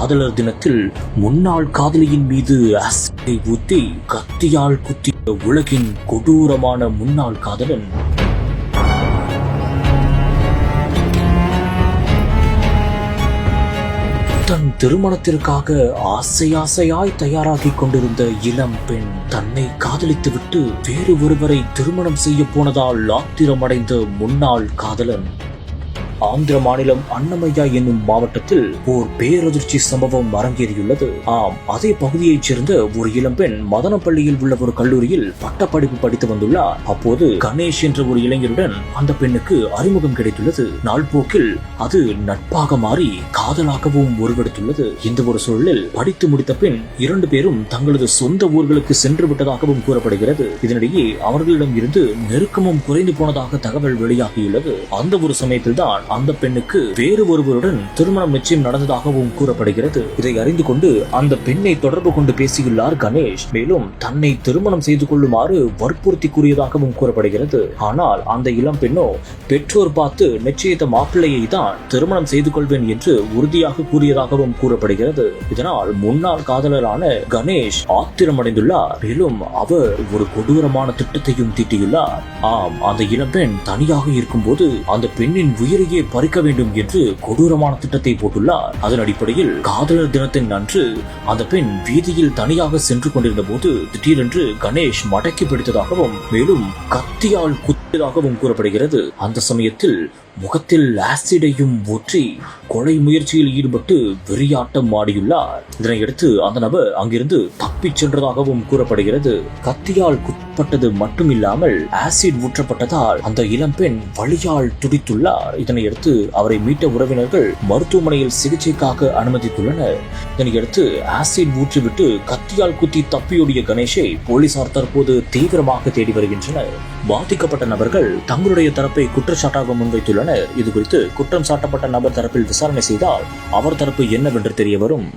காதலர் தினத்தில் முன்னாள் காதலியின் மீது ஆசிடை ஊத்தி கத்தியால் குத்திய உலகின் கொடூரமான முன்னாள் காதலன். தன் திருமணத்திற்காக ஆசையாய் தயாராகிக் கொண்டிருந்த இளம் பெண் தன்னை காதலித்துவிட்டு வேறு ஒருவரை திருமணம் செய்ய போனதால் ஆத்திரமடைந்த முன்னாள் காதலன். ஆந்திர மாநிலம் அன்னமையா என்னும் மாவட்டத்தில் ஓர் பேரதிர்ச்சி சம்பவம் அரங்கேறியுள்ளது. அதே பகுதியைச் சேர்ந்த ஒரு இளம்பெண் மதனப்பள்ளியில் உள்ள ஒரு கல்லூரியில் பட்டப்படிப்பு படித்து வந்துள்ளார். அப்போது கணேஷ் என்ற ஒரு இளைஞருடன் அந்த பெண்ணுக்கு அறிமுகம் கிடைத்துள்ளது. நாள்போக்கில் அது நட்பாக மாறி காதலாகவும் உருவெடுத்துள்ளது. இந்த ஒரு சூழலில் படித்து முடித்த பின் இரண்டு பேரும் தங்களது சொந்த ஊர்களுக்கு சென்று விட்டதாகவும் கூறப்படுகிறது. இதனிடையே அவர்களிடம் இருந்து நெருக்கமும் குறைந்து போனதாக தகவல் வெளியாகியுள்ளது. அந்த ஒரு சமயத்தில் தான் அந்த பெண்ணுக்கு வேறு ஒருவருடன் திருமணம் நிச்சயம் நடந்ததாகவும் கூறப்படுகிறது. இதை அறிந்து கொண்டு அந்த பெண்ணை தொடர்பு கொண்டு பேசியுள்ளார் கணேஷ். மேலும் தன்னை திருமணம் செய்து கொள்ளுமாறு வற்புறுத்தி கூறியதாகவும் கூறப்படுகிறது. ஆனால் அந்த இளம் பெண்ணோ பெற்றோர் பார்த்து நிச்சயித்த மாப்பிள்ளையை தான் திருமணம் செய்து கொள்வேன் என்று உறுதியாக கூறியதாகவும் கூறப்படுகிறது. இதனால் முன்னாள் காதலரான கணேஷ் ஆத்திரமடைந்துள்ளார். மேலும் அவர் ஒரு கொடூரமான திட்டத்தையும் தீட்டியுள்ளார். அந்த இளம்பெண் தனியாக இருக்கும் போது அந்த பெண்ணின் உயிரையே பறிக்க வேண்டும் என்று கொடூரமான திட்டத்தை போட்டுள்ளார். அதன் அடிப்படையில் காதலர் தினத்தின் அன்று அந்த பெண் வீதியில் தனியாக சென்று கொண்டிருந்த போது திடீரென்று கணேஷ் மடக்கி பிடித்ததாகவும் மேலும் கத்தியால் குத்தியதாகவும் கூறப்படுகிறது. அந்த சமயத்தில் முகத்தில் ஆசிடையும் ஊற்றி கொலை முயற்சியில் ஈடுபட்டு வெறியாட்டம் ஆடியுள்ளார். இதனையடுத்து அந்த நபர் அங்கிருந்து தப்பிச் சென்றதாகவும் கூறப்படுகிறது. கத்தியால் குத்தப்பட்டது மட்டுமில்லாமல் ஆசிட் ஊற்றப்பட்டதால் அந்த இளம்பெண் வலியால் துடித்துள்ளார். இதனையடுத்து அவரை மீட்ட உறவினர்கள் மருத்துவமனையில் சிகிச்சைக்காக அனுமதித்துள்ளனர். இதனையடுத்து ஆசிட் ஊற்றிவிட்டு கத்தியால் குத்தி தப்பியோடிய கணேஷை போலீசார் தற்போது தீவிரமாக தேடி வருகின்றனர். பாதிக்கப்பட்ட நபர்கள் தங்களுடைய தரப்பை குற்றச்சாட்டாக முன்வைத்துள்ளனர். இது குறித்து குற்றம் சாட்டப்பட்ட நபர் தரப்பில் விசாரணை செய்தால் அவர் தரப்பு என்னவென்று தெரிய வரும்.